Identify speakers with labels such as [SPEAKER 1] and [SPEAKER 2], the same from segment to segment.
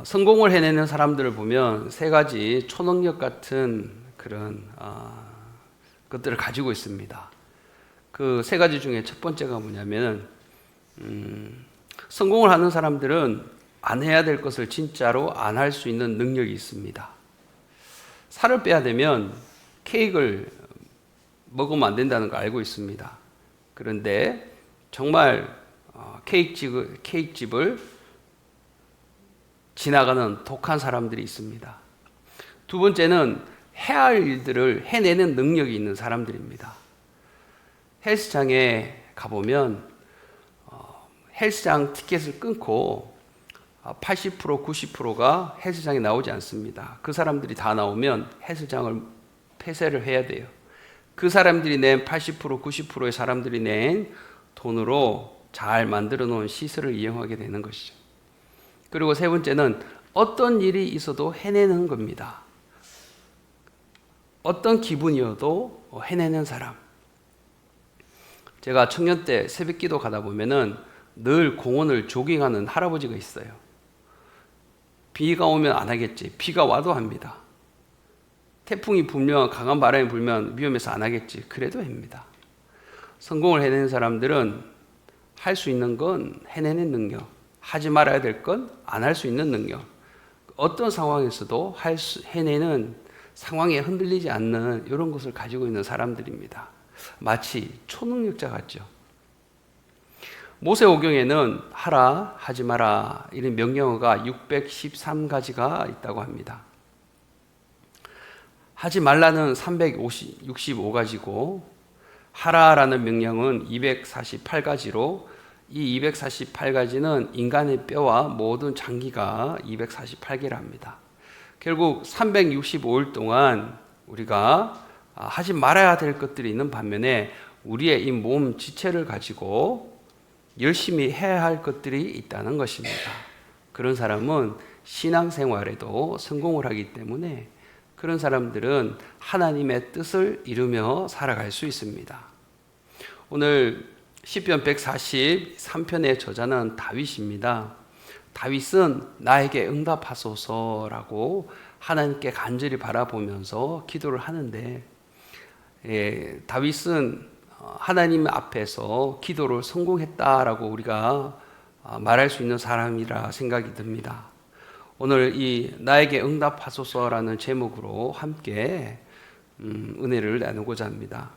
[SPEAKER 1] 성공을 해내는 사람들을 보면 세 가지 초능력 같은 그런 것들을 가지고 있습니다. 그 세 가지 중에 첫 번째가 뭐냐면 성공을 하는 사람들은 안 해야 될 것을 진짜로 안 할 수 있는 능력이 있습니다. 살을 빼야 되면 케이크를 먹으면 안 된다는 걸 알고 있습니다. 그런데 정말 케이크집을 지나가는 독한 사람들이 있습니다. 두 번째는 해야 할 일들을 해내는 능력이 있는 사람들입니다. 헬스장에 가보면 헬스장 티켓을 끊고 80% 90%가 헬스장에 나오지 않습니다. 그 사람들이 다 나오면 헬스장을 폐쇄를 해야 돼요. 그 사람들이 낸 80% 90%의 사람들이 낸 돈으로 잘 만들어 놓은 시설을 이용하게 되는 것이죠. 그리고 세 번째는 어떤 일이 있어도 해내는 겁니다. 어떤 기분이어도 해내는 사람. 제가 청년 때 새벽 기도 가다 보면은 늘 공원을 조깅하는 할아버지가 있어요. 비가 오면 안 하겠지. 비가 와도 합니다. 태풍이 불면, 강한 바람이 불면 위험해서 안 하겠지. 그래도 합니다. 성공을 해내는 사람들은 할 수 있는 건 해내는 능력, 하지 말아야 될 건 안 할 수 있는 능력, 어떤 상황에서도 해내는, 상황에 흔들리지 않는 이런 것을 가지고 있는 사람들입니다. 마치 초능력자 같죠. 모세오경에는 하라, 하지 마라 이런 명령어가 613가지가 있다고 합니다. 하지 말라는 365가지고 하라라는 명령은 248가지로 이 248가지는 인간의 뼈와 모든 장기가 248개랍니다. 결국 365일 동안 우리가 하지 말아야 될 것들이 있는 반면에 우리의 이 몸 지체를 가지고 열심히 해야 할 것들이 있다는 것입니다. 그런 사람은 신앙생활에도 성공을 하기 때문에 그런 사람들은 하나님의 뜻을 이루며 살아갈 수 있습니다. 오늘 시편 143편의 저자는 다윗입니다. 다윗은 나에게 응답하소서라고 하나님께 간절히 바라보면서 기도를 하는데 다윗은 하나님 앞에서 기도를 성공했다라고 우리가 말할 수 있는 사람이라 생각이 듭니다. 오늘 이 나에게 응답하소서라는 제목으로 함께 은혜를 나누고자 합니다.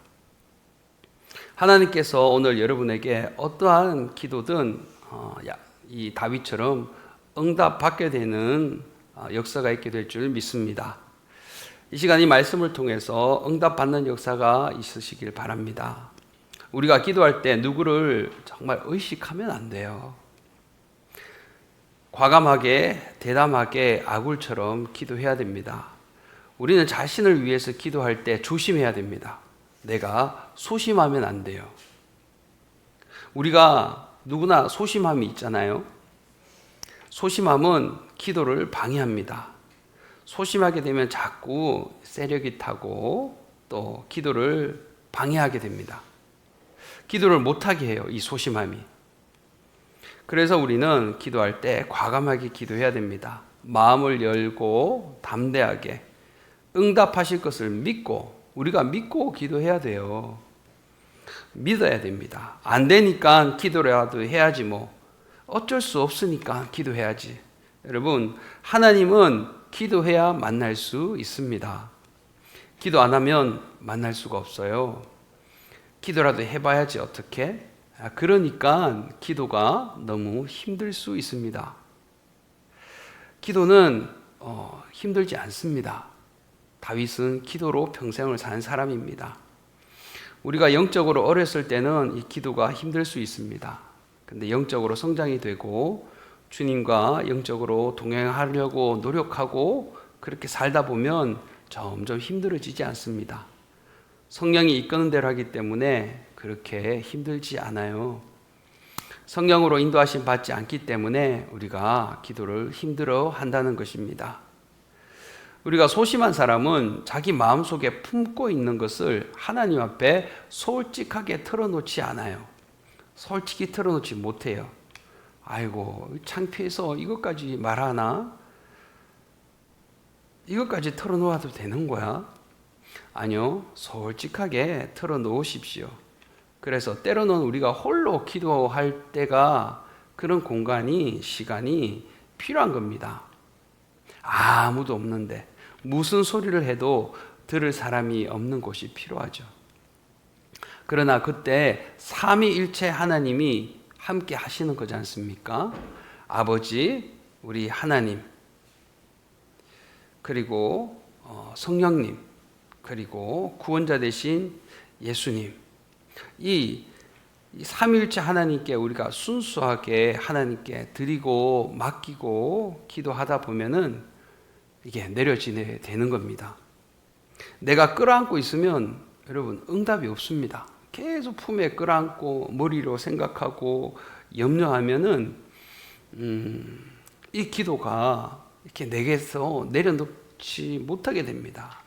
[SPEAKER 1] 하나님께서 오늘 여러분에게 어떠한 기도든 이 다윗처럼 응답받게 되는 역사가 있게 될 줄 믿습니다. 이 시간 이 말씀을 통해서 응답받는 역사가 있으시길 바랍니다. 우리가 기도할 때 누구를 정말 의식하면 안 돼요. 과감하게 대담하게 아굴처럼 기도해야 됩니다. 우리는 자신을 위해서 기도할 때 조심해야 됩니다. 내가 소심하면 안 돼요. 우리가 누구나 소심함이 있잖아요. 소심함은 기도를 방해합니다. 소심하게 되면 자꾸 세력이 타고 또 기도를 방해하게 됩니다. 기도를 못하게 해요, 이 소심함이. 그래서 우리는 기도할 때 과감하게 기도해야 됩니다. 마음을 열고 담대하게 응답하실 것을 믿고 우리가 믿고 기도해야 돼요. 믿어야 됩니다. 안 되니까 기도라도 해야지 뭐. 어쩔 수 없으니까 기도해야지. 여러분, 하나님은 기도해야 만날 수 있습니다. 기도 안 하면 만날 수가 없어요. 기도라도 해봐야지 어떻게? 그러니까 기도가 너무 힘들 수 있습니다. 기도는 힘들지 않습니다. 다윗은 기도로 평생을 산 사람입니다. 우리가 영적으로 어렸을 때는 이 기도가 힘들 수 있습니다. 근데 영적으로 성장이 되고 주님과 영적으로 동행하려고 노력하고 그렇게 살다 보면 점점 힘들어지지 않습니다. 성령이 이끄는 대로 하기 때문에 그렇게 힘들지 않아요. 성령으로 인도하심 받지 않기 때문에 우리가 기도를 힘들어 한다는 것입니다. 우리가 소심한 사람은 자기 마음속에 품고 있는 것을 하나님 앞에 솔직하게 털어놓지 않아요. 솔직히 털어놓지 못해요. 아이고 창피해서 이것까지 말하나? 이것까지 털어놓아도 되는 거야? 아니요, 솔직하게 털어놓으십시오. 그래서 때로는 우리가 홀로 기도할 때가 그런 공간이, 시간이 필요한 겁니다. 아무도 없는데 무슨 소리를 해도 들을 사람이 없는 곳이 필요하죠. 그러나 그때 삼위일체 하나님이 함께 하시는 거지 않습니까? 아버지, 우리 하나님, 그리고 성령님, 그리고 구원자 되신 예수님, 이 삼위일체 하나님께 우리가 순수하게 하나님께 드리고 맡기고 기도하다 보면은 이게 내려지게 되는 겁니다. 내가 끌어안고 있으면 여러분 응답이 없습니다. 계속 품에 끌어안고 머리로 생각하고 염려하면은 이 기도가 이렇게 내게서 내려놓지 못하게 됩니다.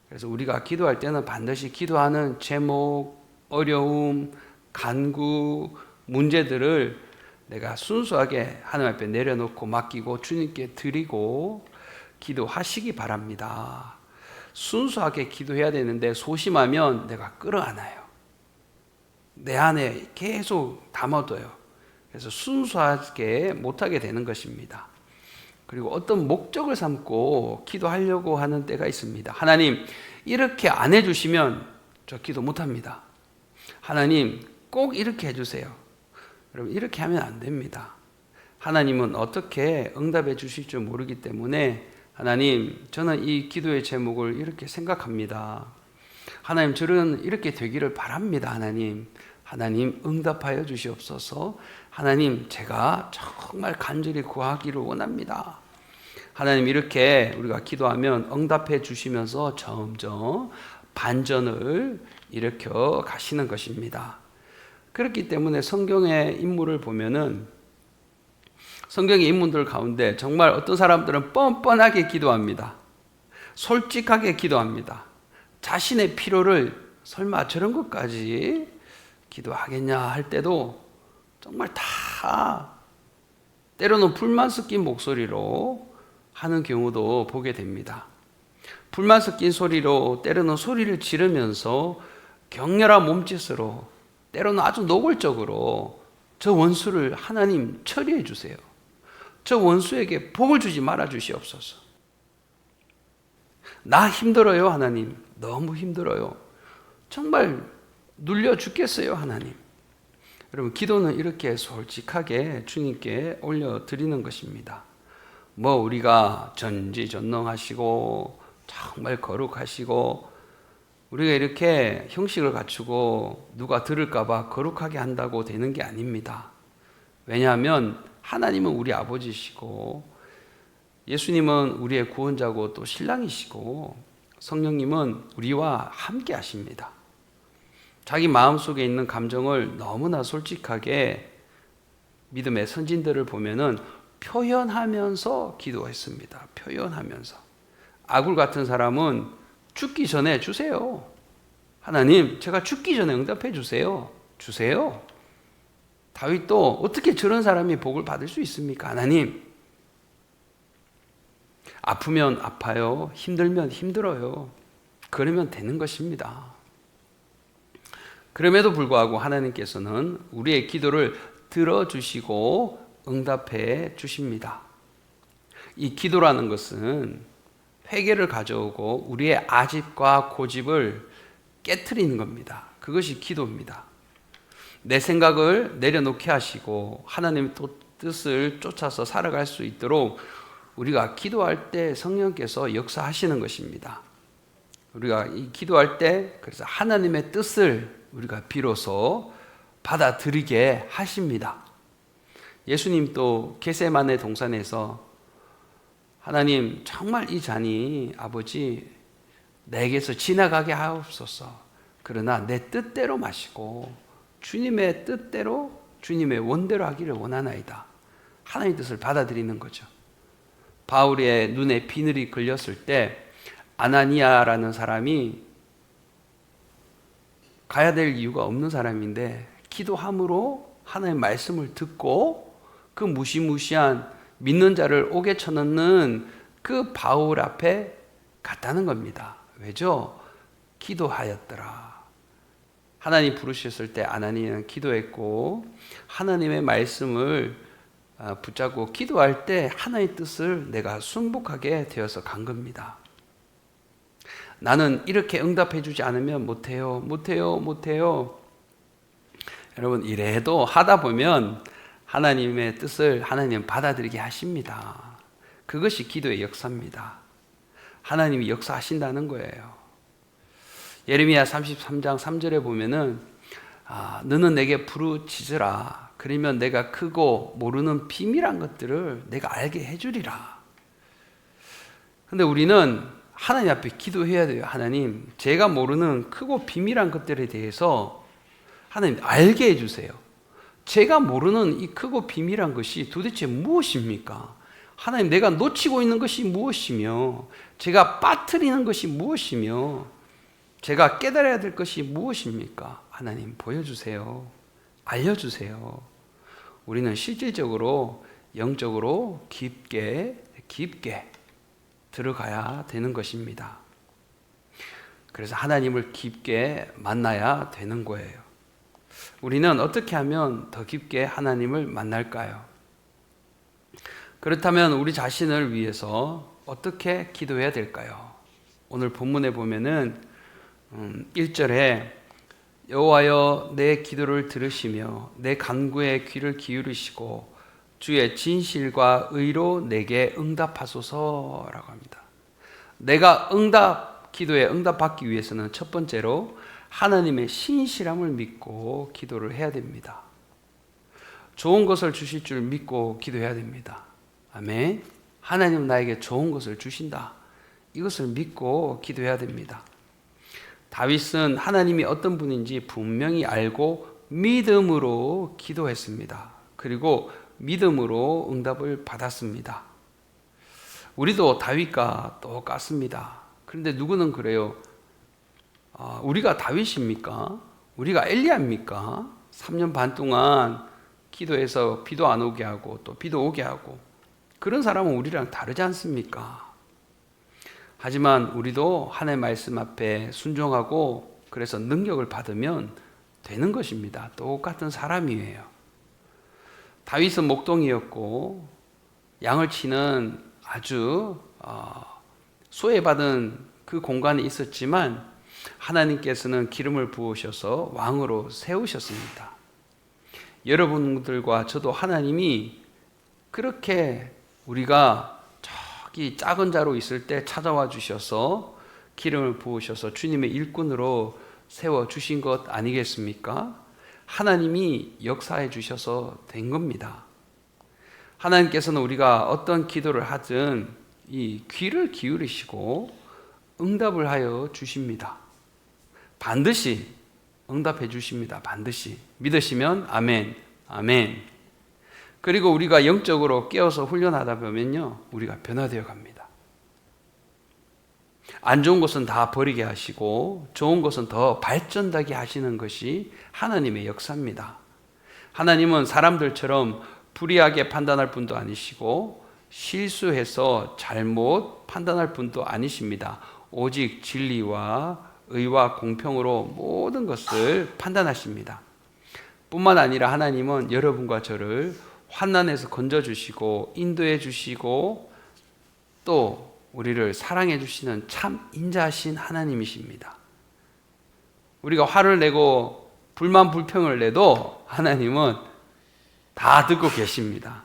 [SPEAKER 1] 그래서 우리가 기도할 때는 반드시 기도하는 제목, 어려움, 간구, 문제들을 내가 순수하게 하나님 앞에 내려놓고 맡기고 주님께 드리고 기도하시기 바랍니다. 순수하게 기도해야 되는데 소심하면 내가 끌어안아요. 내 안에 계속 담아둬요. 그래서 순수하게 못하게 되는 것입니다. 그리고 어떤 목적을 삼고 기도하려고 하는 때가 있습니다. 하나님, 이렇게 안 해주시면 저 기도 못합니다. 하나님, 꼭 이렇게 해주세요. 여러분, 이렇게 하면 안 됩니다. 하나님은 어떻게 응답해 주실 줄 모르기 때문에 하나님, 저는 이 기도의 제목을 이렇게 생각합니다. 하나님, 저는 이렇게 되기를 바랍니다. 하나님 응답하여 주시옵소서. 하나님, 제가 정말 간절히 구하기를 원합니다. 하나님, 이렇게 우리가 기도하면 응답해 주시면서 점점 반전을 일으켜 가시는 것입니다. 그렇기 때문에 성경의 인물을 보면은 성경의 인물들 가운데 정말 어떤 사람들은 뻔뻔하게 기도합니다. 솔직하게 기도합니다. 자신의 필요를 설마 저런 것까지 기도하겠냐 할 때도 정말 다 때로는 불만 섞인 목소리로 하는 경우도 보게 됩니다. 불만 섞인 소리로 때로는 소리를 지르면서 격렬한 몸짓으로 때로는 아주 노골적으로 저 원수를 하나님 처리해 주세요. 저 원수에게 복을 주지 말아 주시옵소서. 나 힘들어요, 하나님. 너무 힘들어요. 정말 눌려 죽겠어요, 하나님. 여러분, 기도는 이렇게 솔직하게 주님께 올려드리는 것입니다. 뭐 우리가 전지전능하시고 정말 거룩하시고 우리가 이렇게 형식을 갖추고 누가 들을까 봐 거룩하게 한다고 되는 게 아닙니다. 왜냐하면 하나님은 우리 아버지시고 예수님은 우리의 구원자고 또 신랑이시고 성령님은 우리와 함께 하십니다. 자기 마음속에 있는 감정을 너무나 솔직하게 믿음의 선진들을 보면은 표현하면서 기도했습니다. 표현하면서. 아굴 같은 사람은 죽기 전에 주세요. 하나님, 제가 죽기 전에 응답해 주세요. 주세요. 다윗도 어떻게 저런 사람이 복을 받을 수 있습니까? 하나님, 아프면 아파요. 힘들면 힘들어요. 그러면 되는 것입니다. 그럼에도 불구하고 하나님께서는 우리의 기도를 들어주시고 응답해 주십니다. 이 기도라는 것은 회개를 가져오고 우리의 아집과 고집을 깨트리는 겁니다. 그것이 기도입니다. 내 생각을 내려놓게 하시고 하나님의 뜻을 쫓아서 살아갈 수 있도록 우리가 기도할 때 성령께서 역사하시는 것입니다. 우리가 이 기도할 때 그래서 하나님의 뜻을 우리가 비로소 받아들이게 하십니다. 예수님도 겟세마네 동산에서 하나님, 정말 이 잔이 아버지 내게서 지나가게 하옵소서. 그러나 내 뜻대로 마시고 주님의 뜻대로 주님의 원대로 하기를 원하나이다. 하나님의 뜻을 받아들이는 거죠. 바울의 눈에 비늘이 걸렸을 때 아나니아라는 사람이 가야 될 이유가 없는 사람인데 기도함으로 하나님의 말씀을 듣고 그 무시무시한 믿는 자를 옥에 쳐넣는 그 바울 앞에 갔다는 겁니다. 왜죠? 기도하였더라. 하나님 부르셨을 때 아나니아는 기도했고 하나님의 말씀을 붙잡고 기도할 때 하나님의 뜻을 내가 순복하게 되어서 간 겁니다. 나는 이렇게 응답해 주지 않으면 못해요. 여러분, 이래도 하다 보면 하나님의 뜻을 하나님 받아들이게 하십니다. 그것이 기도의 역사입니다. 하나님이 역사하신다는 거예요. 예레미야 33장 3절에 보면은 너는 내게 부르짖으라. 그러면 내가 크고 모르는 비밀한 것들을 내가 알게 해주리라. 근데 우리는 하나님 앞에 기도해야 돼요. 하나님, 제가 모르는 크고 비밀한 것들에 대해서 하나님 알게 해주세요. 제가 모르는 이 크고 비밀한 것이 도대체 무엇입니까? 하나님, 내가 놓치고 있는 것이 무엇이며 제가 빠뜨리는 것이 무엇이며 제가 깨달아야 될 것이 무엇입니까? 하나님 보여주세요. 알려주세요. 우리는 실질적으로 영적으로 깊게 들어가야 되는 것입니다. 그래서 하나님을 깊게 만나야 되는 거예요. 우리는 어떻게 하면 더 깊게 하나님을 만날까요? 그렇다면 우리 자신을 위해서 어떻게 기도해야 될까요? 오늘 본문에 보면은 1절에 여호와여 내 기도를 들으시며 내 간구에 귀를 기울이시고 주의 진실과 의로 내게 응답하소서라고 합니다. 내가 기도에 응답받기 위해서는 첫 번째로 하나님의 신실함을 믿고 기도를 해야 됩니다. 좋은 것을 주실 줄 믿고 기도해야 됩니다. 아멘. 하나님 나에게 좋은 것을 주신다. 이것을 믿고 기도해야 됩니다. 다윗은 하나님이 어떤 분인지 분명히 알고 믿음으로 기도했습니다. 그리고 믿음으로 응답을 받았습니다. 우리도 다윗과 똑같습니다. 그런데 누구는 그래요. 우리가 다윗입니까? 우리가 엘리야입니까? 3년 반 동안 기도해서 비도 안 오게 하고 또 비도 오게 하고 그런 사람은 우리랑 다르지 않습니까? 하지만 우리도 하나님의 말씀 앞에 순종하고 그래서 능력을 받으면 되는 것입니다. 똑같은 사람이에요. 다윗은 목동이었고 양을 치는 아주 소외받은 그 공간에 있었지만 하나님께서는 기름을 부으셔서 왕으로 세우셨습니다. 여러분들과 저도 하나님이 그렇게 우리가 저기 작은 자로 있을 때 찾아와 주셔서 기름을 부으셔서 주님의 일꾼으로 세워주신 것 아니겠습니까? 하나님이 역사해 주셔서 된 겁니다. 하나님께서는 우리가 어떤 기도를 하든 이 귀를 기울이시고 응답을 하여 주십니다. 반드시 응답해 주십니다. 반드시. 믿으시면 아멘, 아멘. 그리고 우리가 영적으로 깨어서 훈련하다 보면요, 우리가 변화되어 갑니다. 안 좋은 것은 다 버리게 하시고 좋은 것은 더 발전되게 하시는 것이 하나님의 역사입니다. 하나님은 사람들처럼 불의하게 판단할 분도 아니시고 실수해서 잘못 판단할 분도 아니십니다. 오직 진리와 의와 공평으로 모든 것을 판단하십니다. 뿐만 아니라 하나님은 여러분과 저를 환난에서 건져주시고 인도해 주시고 또 우리를 사랑해 주시는 참 인자하신 하나님이십니다. 우리가 화를 내고 불만 불평을 내도 하나님은 다 듣고 계십니다.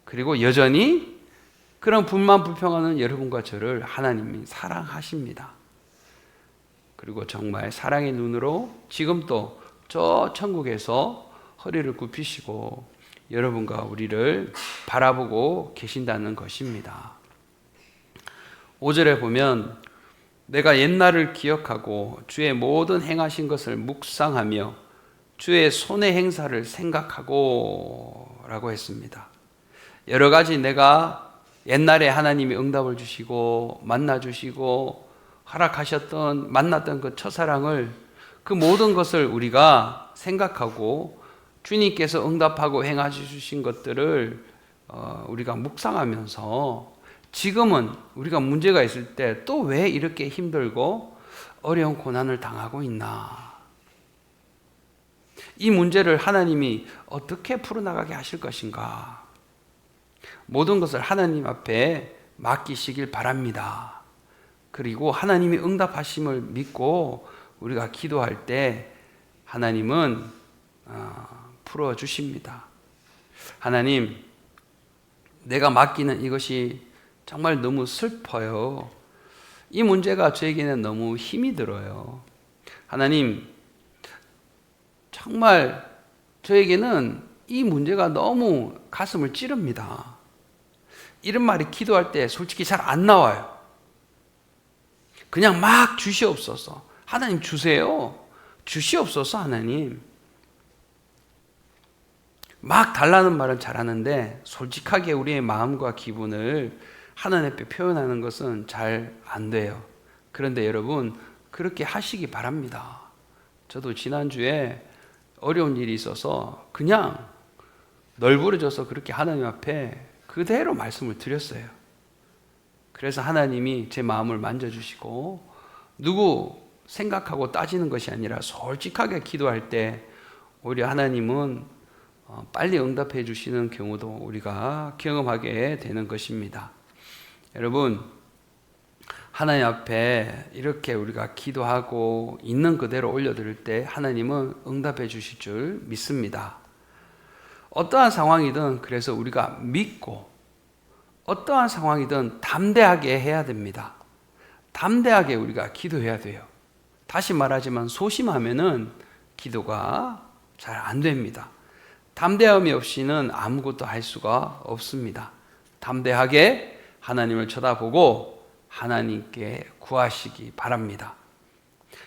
[SPEAKER 1] 그리고 여전히 그런 불만 불평하는 여러분과 저를 하나님이 사랑하십니다. 그리고 정말 사랑의 눈으로 지금도 저 천국에서 허리를 굽히시고 여러분과 우리를 바라보고 계신다는 것입니다. 5절에 보면 내가 옛날을 기억하고 주의 모든 행하신 것을 묵상하며 주의 손의 행사를 생각하고 라고 했습니다. 여러 가지 내가 옛날에 하나님이 응답을 주시고 만나주시고 허락하셨던 만났던 그 첫사랑을 그 모든 것을 우리가 생각하고 주님께서 응답하고 행하여 주신 것들을 우리가 묵상하면서 지금은 우리가 문제가 있을 때 또 왜 이렇게 힘들고 어려운 고난을 당하고 있나? 이 문제를 하나님이 어떻게 풀어나가게 하실 것인가? 모든 것을 하나님 앞에 맡기시길 바랍니다. 그리고 하나님이 응답하심을 믿고 우리가 기도할 때 하나님은 풀어주십니다. 하나님, 내가 맡기는 이것이 정말 너무 슬퍼요. 이 문제가 저에게는 너무 힘이 들어요. 하나님, 정말 저에게는 이 문제가 너무 가슴을 찌릅니다. 이런 말이 기도할 때 솔직히 잘 안 나와요. 그냥 막 주시옵소서. 하나님 주세요. 주시옵소서 하나님. 막 달라는 말은 잘하는데 솔직하게 우리의 마음과 기분을 하나님 앞에 표현하는 것은 잘 안 돼요. 그런데 여러분 그렇게 하시기 바랍니다. 저도 지난주에 어려운 일이 있어서 그냥 널브러져서 그렇게 하나님 앞에 그대로 말씀을 드렸어요. 그래서 하나님이 제 마음을 만져주시고 누구 생각하고 따지는 것이 아니라 솔직하게 기도할 때 오히려 하나님은 빨리 응답해 주시는 경우도 우리가 경험하게 되는 것입니다. 여러분, 하나님 앞에 이렇게 우리가 기도하고 있는 그대로 올려드릴 때 하나님은 응답해 주실 줄 믿습니다. 어떠한 상황이든 그래서 우리가 믿고 어떠한 상황이든 담대하게 해야 됩니다. 담대하게 우리가 기도해야 돼요. 다시 말하지만 소심하면은 기도가 잘 안 됩니다. 담대함이 없이는 아무것도 할 수가 없습니다. 담대하게 하나님을 쳐다보고 하나님께 구하시기 바랍니다.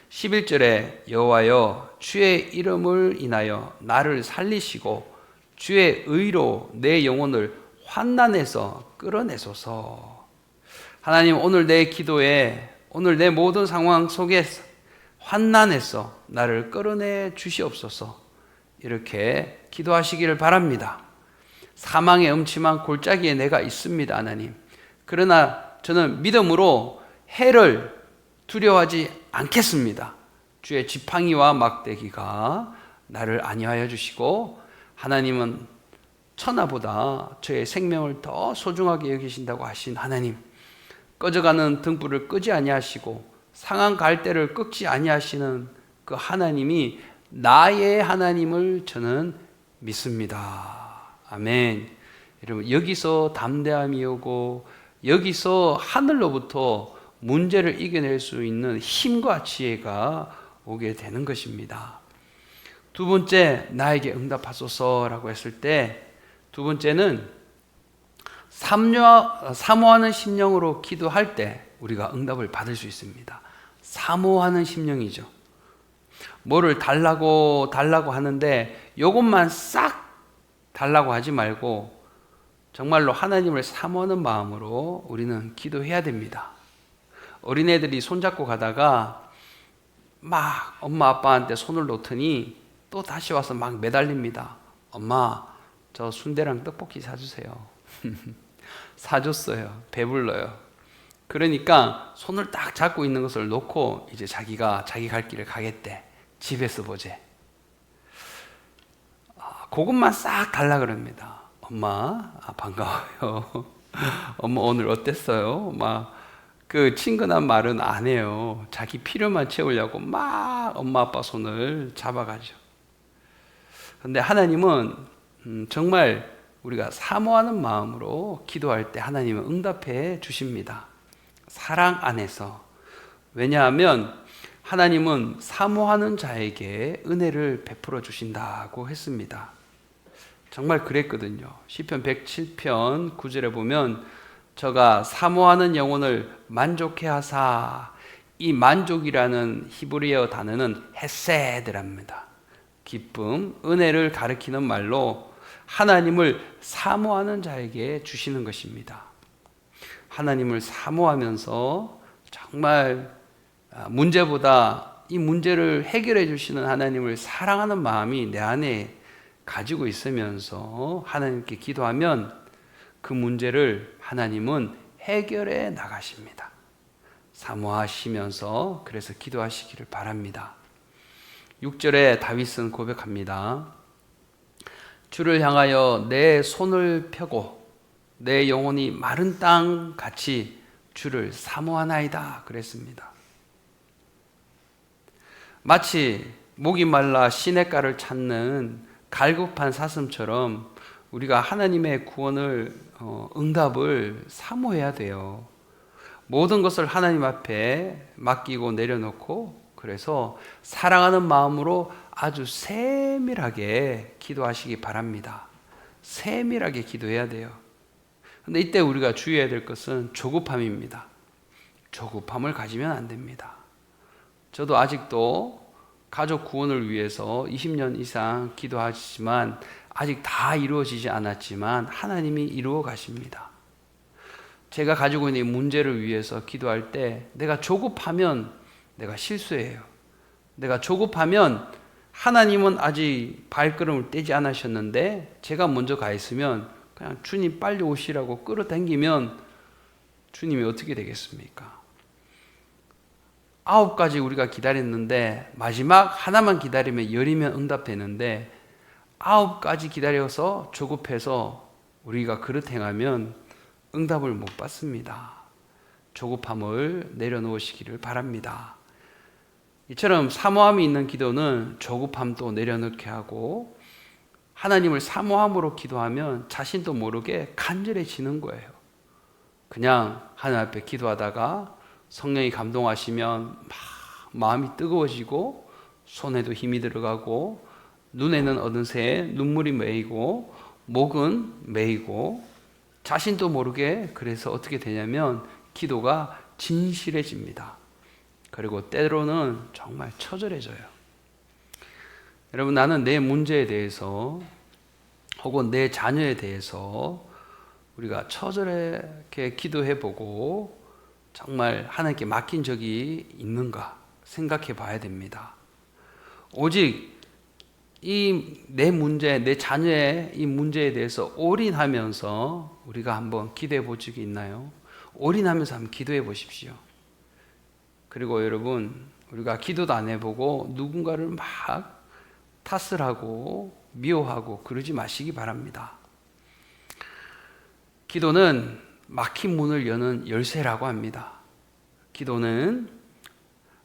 [SPEAKER 1] 11절에 여호와여 주의 이름을 인하여 나를 살리시고 주의 의로 내 영혼을 환난에서 끌어내소서. 하나님, 오늘 내 기도에 오늘 내 모든 상황 속에서 환난에서 나를 끌어내 주시옵소서. 이렇게 기도하시기를 바랍니다. 사망의 음침한 골짜기에 내가 있습니다, 하나님. 그러나 저는 믿음으로 해를 두려워하지 않겠습니다. 주의 지팡이와 막대기가 나를 안위하여 주시고 하나님은 천하보다 저의 생명을 더 소중하게 여기신다고 하신 하나님, 꺼져가는 등불을 끄지 아니하시고 상한 갈대를 꺾지 아니하시는 그 하나님이 나의 하나님을 저는 믿습니다. 아멘. 여러분, 여기서 담대함이 오고 여기서 하늘로부터 문제를 이겨낼 수 있는 힘과 지혜가 오게 되는 것입니다. 두 번째, 나에게 응답하소서라고 했을 때 두 번째는 사모하는 심령으로 기도할 때 우리가 응답을 받을 수 있습니다. 사모하는 심령이죠. 뭐를 달라고 하는데 이것만 싹 달라고 하지 말고 정말로 하나님을 사모하는 마음으로 우리는 기도해야 됩니다. 어린애들이 손잡고 가다가 막 엄마 아빠한테 손을 놓더니 또 다시 와서 막 매달립니다. 엄마, 저 순대랑 떡볶이 사주세요. 사줬어요. 배불러요. 그러니까 손을 딱 잡고 있는 것을 놓고 이제 자기가 자기 갈 길을 가겠대. 집에서 보재. 그것만 싹 달라 그럽니다. 엄마, 반가워요. 엄마 오늘 어땠어요? 막 그 친근한 말은 안 해요. 자기 필요만 채우려고 막 엄마 아빠 손을 잡아가죠. 근데 하나님은 정말 우리가 사모하는 마음으로 기도할 때 하나님은 응답해 주십니다. 사랑 안에서. 왜냐하면 하나님은 사모하는 자에게 은혜를 베풀어 주신다고 했습니다. 정말 그랬거든요. 시편 107편 9절에 보면 저가 사모하는 영혼을 만족해 하사, 이 만족이라는 히브리어 단어는 헤세드랍니다. 기쁨, 은혜를 가리키는 말로 하나님을 사모하는 자에게 주시는 것입니다. 하나님을 사모하면서 정말 문제보다 이 문제를 해결해 주시는 하나님을 사랑하는 마음이 내 안에 가지고 있으면서 하나님께 기도하면 그 문제를 하나님은 해결해 나가십니다. 사모하시면서 그래서 기도하시기를 바랍니다. 6절에 다윗은 고백합니다. 주를 향하여 내 손을 펴고 내 영혼이 마른 땅 같이 주를 사모하나이다 그랬습니다. 마치 목이 말라 시냇가를 찾는 갈급한 사슴처럼 우리가 하나님의 구원을 응답을 사모해야 돼요. 모든 것을 하나님 앞에 맡기고 내려놓고 그래서 사랑하는 마음으로 아주 세밀하게 기도하시기 바랍니다. 세밀하게 기도해야 돼요. 근데 이때 우리가 주의해야 될 것은 조급함입니다. 조급함을 가지면 안 됩니다. 저도 아직도 가족 구원을 위해서 20년 이상 기도하지만 아직 다 이루어지지 않았지만 하나님이 이루어 가십니다. 제가 가지고 있는 문제를 위해서 기도할 때 내가 조급하면 내가 실수해요. 내가 조급하면 하나님은 아직 발걸음을 떼지 않으셨는데 제가 먼저 가 있으면 그냥 주님 빨리 오시라고 끌어당기면 주님이 어떻게 되겠습니까? 9가지 우리가 기다렸는데 마지막 하나만 기다리면 10이면 응답되는데 9가지 기다려서 조급해서 우리가 그릇 행하면 응답을 못 받습니다. 조급함을 내려놓으시기를 바랍니다. 이처럼 사모함이 있는 기도는 조급함도 내려놓게 하고 하나님을 사모함으로 기도하면 자신도 모르게 간절해지는 거예요. 그냥 하나님 앞에 기도하다가 성령이 감동하시면 막 마음이 뜨거워지고 손에도 힘이 들어가고 눈에는 어느새 눈물이 메이고 목은 메이고 자신도 모르게 그래서 어떻게 되냐면 기도가 진실해집니다. 그리고 때로는 정말 처절해져요. 여러분, 나는 내 문제에 대해서 혹은 내 자녀에 대해서 우리가 처절하게 기도해보고 정말 하나님께 맡긴 적이 있는가 생각해 봐야 됩니다. 오직 이 내 문제, 내 자녀의 이 문제에 대해서 올인하면서 우리가 한번 기도해 본 적이 있나요? 올인하면서 한번 기도해 보십시오. 그리고 여러분, 우리가 기도도 안 해보고 누군가를 막 탓을 하고 미워하고 그러지 마시기 바랍니다. 기도는 막힌 문을 여는 열쇠라고 합니다.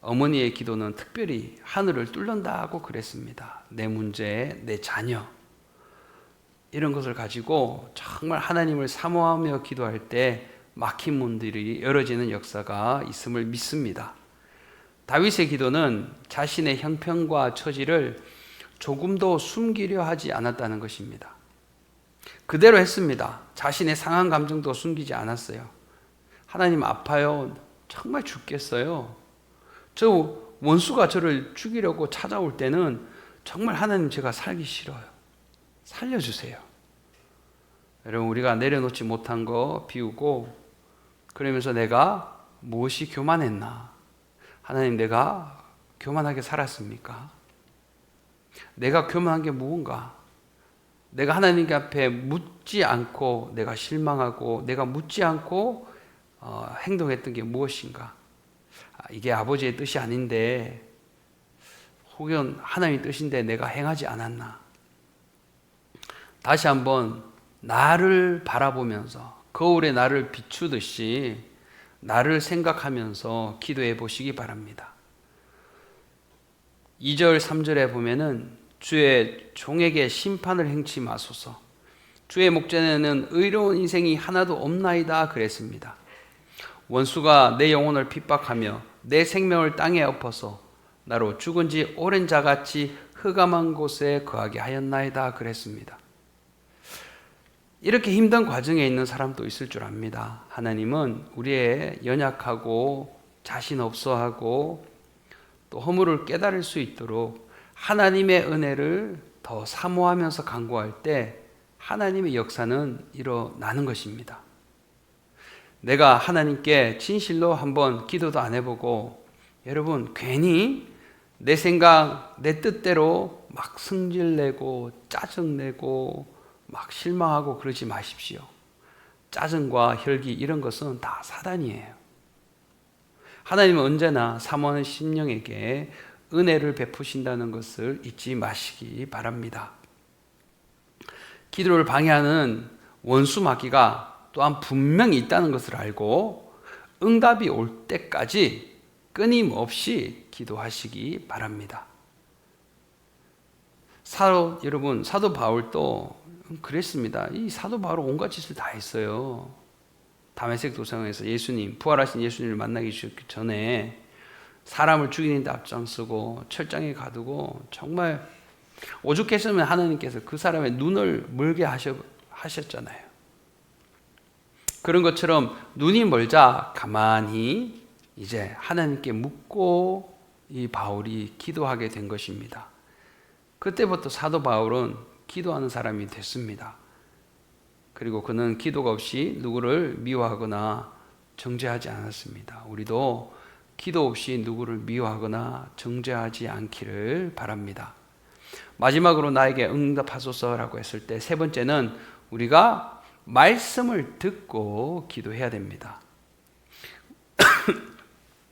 [SPEAKER 1] 어머니의 기도는 특별히 하늘을 뚫는다고 그랬습니다. 내 문제, 내 자녀 이런 것을 가지고 정말 하나님을 사모하며 기도할 때 막힌 문들이 열어지는 역사가 있음을 믿습니다. 다윗의 기도는 자신의 형편과 처지를 조금도 숨기려 하지 않았다는 것입니다. 그대로 했습니다. 자신의 상한 감정도 숨기지 않았어요. 하나님 아파요. 정말 죽겠어요. 저 원수가 저를 죽이려고 찾아올 때는 정말 하나님 제가 살기 싫어요. 살려주세요. 여러분, 우리가 내려놓지 못한 거 비우고 그러면서 내가 무엇이 교만했나? 하나님, 내가 교만하게 살았습니까? 내가 교만한 게 무언가? 내가 하나님 앞에 묻지 않고 내가 실망하고 내가 묻지 않고 행동했던 게 무엇인가? 이게 아버지의 뜻이 아닌데 혹은 하나님의 뜻인데 내가 행하지 않았나? 다시 한번 나를 바라보면서 거울에 나를 비추듯이 나를 생각하면서 기도해 보시기 바랍니다. 2절 3절에 보면은 주의 종에게 심판을 행치 마소서, 주의 목전에는 의로운 인생이 하나도 없나이다 그랬습니다. 원수가 내 영혼을 핍박하며 내 생명을 땅에 엎어서 나로 죽은 지 오랜 자같이 흑암한 곳에 거하게 하였나이다 그랬습니다. 이렇게 힘든 과정에 있는 사람도 있을 줄 압니다. 하나님은 우리의 연약하고 자신 없어하고 또 허물을 깨달을 수 있도록 하나님의 은혜를 더 사모하면서 간구할 때 하나님의 역사는 일어나는 것입니다. 내가 하나님께 진실로 한번 기도도 안 해보고 여러분 괜히 내 생각, 내 뜻대로 막 승질내고 짜증내고 막 실망하고 그러지 마십시오. 짜증과 혈기 이런 것은 다 사단이에요. 하나님은 언제나 사모하는 심령에게 은혜를 베푸신다는 것을 잊지 마시기 바랍니다. 기도를 방해하는 원수 마귀가 또한 분명히 있다는 것을 알고 응답이 올 때까지 끊임없이 기도하시기 바랍니다. 여러분, 사도 바울도 그랬습니다. 이 사도 바울 온갖 짓을 다 했어요. 다메섹 도상에서 부활하신 예수님을 만나기 전에 사람을 죽이는 데 앞장서고 철장에 가두고 정말 오죽했으면 하나님께서 그 사람의 눈을 멀게 하셨잖아요. 그런 것처럼 눈이 멀자 가만히 이제 하나님께 묻고 이 바울이 기도하게 된 것입니다. 그때부터 사도 바울은 기도하는 사람이 됐습니다. 그리고 그는 기도가 없이 누구를 미워하거나 정죄하지 않았습니다. 우리도 기도 없이 누구를 미워하거나 정죄하지 않기를 바랍니다. 마지막으로 나에게 응답하소서라고 했을 때 세 번째는 우리가 말씀을 듣고 기도해야 됩니다.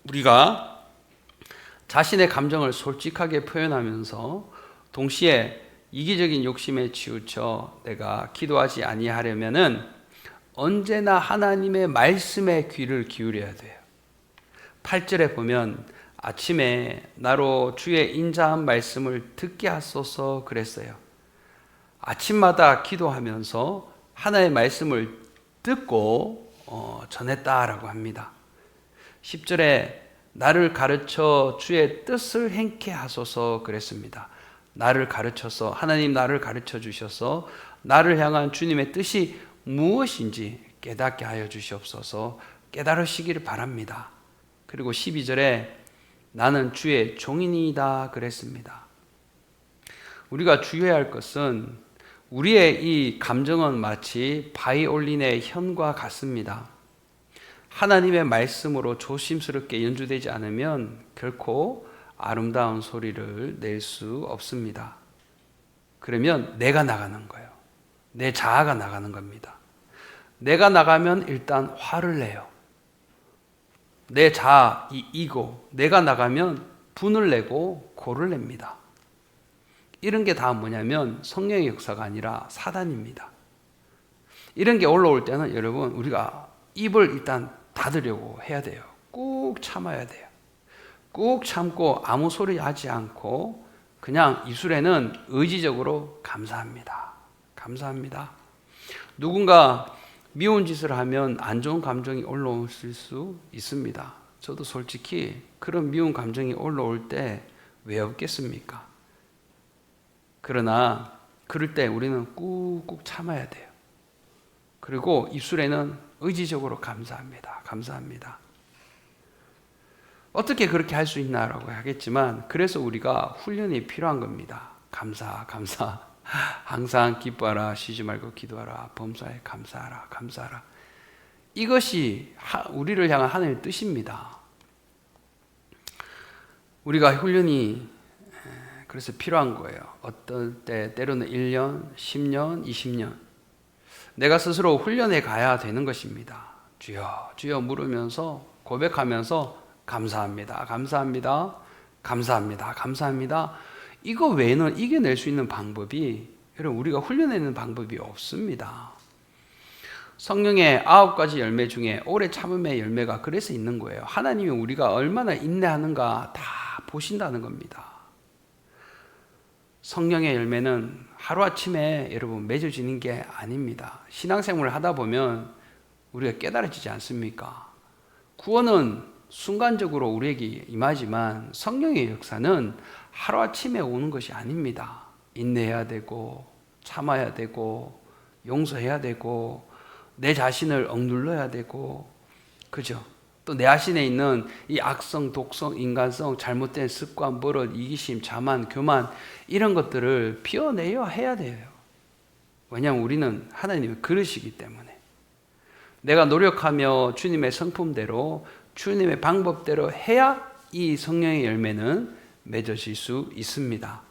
[SPEAKER 1] 우리가 자신의 감정을 솔직하게 표현하면서 동시에 이기적인 욕심에 치우쳐 내가 기도하지 아니하려면은 언제나 하나님의 말씀에 귀를 기울여야 돼요. 8절에 보면 아침에 나로 주의 인자한 말씀을 듣게 하소서 그랬어요. 아침마다 기도하면서 하나님의 말씀을 듣고 전했다라고 합니다. 10절에 나를 가르쳐 주의 뜻을 행케 하소서 그랬습니다. 나를 가르쳐서 하나님 나를 가르쳐 주셔서 나를 향한 주님의 뜻이 무엇인지 깨닫게 하여 주시옵소서. 깨달으시기를 바랍니다. 그리고 12절에 나는 주의 종이니이다 그랬습니다. 우리가 주의해야 할 것은 우리의 이 감정은 마치 바이올린의 현과 같습니다. 하나님의 말씀으로 조심스럽게 연주되지 않으면 결코 아름다운 소리를 낼 수 없습니다. 그러면 내가 나가는 거예요. 내 자아가 나가는 겁니다. 내가 나가면 일단 화를 내요. 내 자아, 이 이고, 내가 나가면 분을 내고 고를 냅니다. 이런 게 다 뭐냐면 성령의 역사가 아니라 사단입니다. 이런 게 올라올 때는 여러분 우리가 입을 일단 닫으려고 해야 돼요. 꾹 참아야 돼요. 꾹 참고 아무 소리 하지 않고 그냥 입술에는 의지적으로 감사합니다. 감사합니다. 누군가 미운 짓을 하면 안 좋은 감정이 올라올 수 있습니다. 저도 솔직히 그런 미운 감정이 올라올 때 왜 없겠습니까? 그러나 그럴 때 우리는 꾹꾹 참아야 돼요. 그리고 입술에는 의지적으로 감사합니다. 감사합니다. 어떻게 그렇게 할 수 있나라고 하겠지만 그래서 우리가 훈련이 필요한 겁니다. 감사. 항상 기뻐하라. 쉬지 말고 기도하라. 범사에 감사하라. 감사하라. 이것이 우리를 향한 하나님의 뜻입니다. 우리가 훈련이 그래서 필요한 거예요. 어떨 때 때로는 1년, 10년, 20년 내가 스스로 훈련해 가야 되는 것입니다. 주여 주여 물으면서 고백하면서 감사합니다. 감사합니다. 감사합니다. 감사합니다. 이거 외에는 이겨낼 수 있는 방법이 여러분 우리가 훈련해내는 방법이 없습니다. 성령의 9가지 열매 중에 오래 참음의 열매가 그래서 있는 거예요. 하나님이 우리가 얼마나 인내하는가 다 보신다는 겁니다. 성령의 열매는 하루아침에 여러분 맺어지는 게 아닙니다. 신앙생활을 하다 보면 우리가 깨달아지지 않습니까? 구원은 순간적으로 우리에게 임하지만 성령의 역사는 하루아침에 오는 것이 아닙니다. 인내해야 되고 참아야 되고 용서해야 되고 내 자신을 억눌러야 되고 그죠? 또 내 자신에 있는 이 악성, 독성, 인간성, 잘못된 습관, 버릇, 이기심, 자만, 교만 이런 것들을 피워내야 해야 돼요. 왜냐하면 우리는 하나님의 그릇이기 때문에 내가 노력하며 주님의 성품대로 주님의 방법대로 해야 이 성령의 열매는 맺어질 수 있습니다.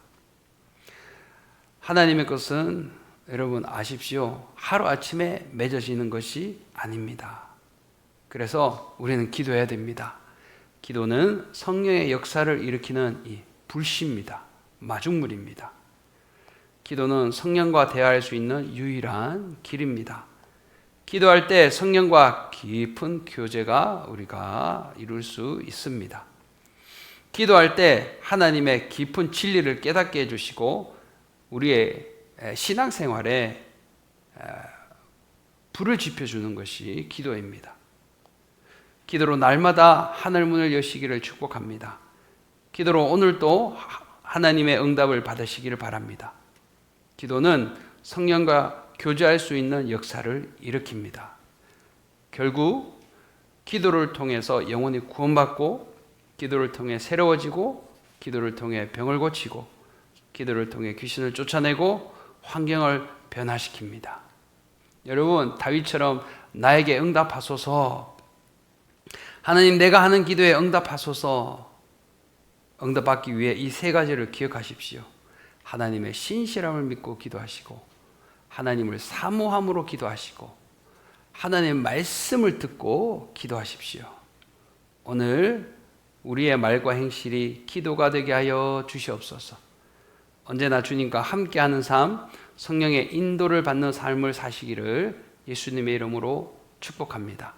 [SPEAKER 1] 하나님의 것은 여러분 아십시오. 하루아침에 맺어지는 것이 아닙니다. 그래서 우리는 기도해야 됩니다. 기도는 성령의 역사를 일으키는 이 불씨입니다. 마중물입니다. 기도는 성령과 대화할 수 있는 유일한 길입니다. 기도할 때 성령과 깊은 교제가 우리가 이룰 수 있습니다. 기도할 때 하나님의 깊은 진리를 깨닫게 해주시고 우리의 신앙생활에 불을 지펴주는 것이 기도입니다. 기도로 날마다 하늘문을 여시기를 축복합니다. 기도로 오늘도 하나님의 응답을 받으시기를 바랍니다. 기도는 성령과 교제할 수 있는 역사를 일으킵니다. 결국 기도를 통해서 영혼이 구원받고, 기도를 통해 새로워지고, 기도를 통해 병을 고치고, 기도를 통해 귀신을 쫓아내고 환경을 변화시킵니다. 여러분, 다윗처럼 나에게 응답하소서, 하나님 내가 하는 기도에 응답하소서, 응답받기 위해 이 세 가지를 기억하십시오. 하나님의 신실함을 믿고 기도하시고, 하나님을 사모함으로 기도하시고, 하나님의 말씀을 듣고 기도하십시오. 오늘 우리의 말과 행실이 기도가 되게 하여 주시옵소서. 언제나 주님과 함께하는 삶, 성령의 인도를 받는 삶을 사시기를 예수님의 이름으로 축복합니다.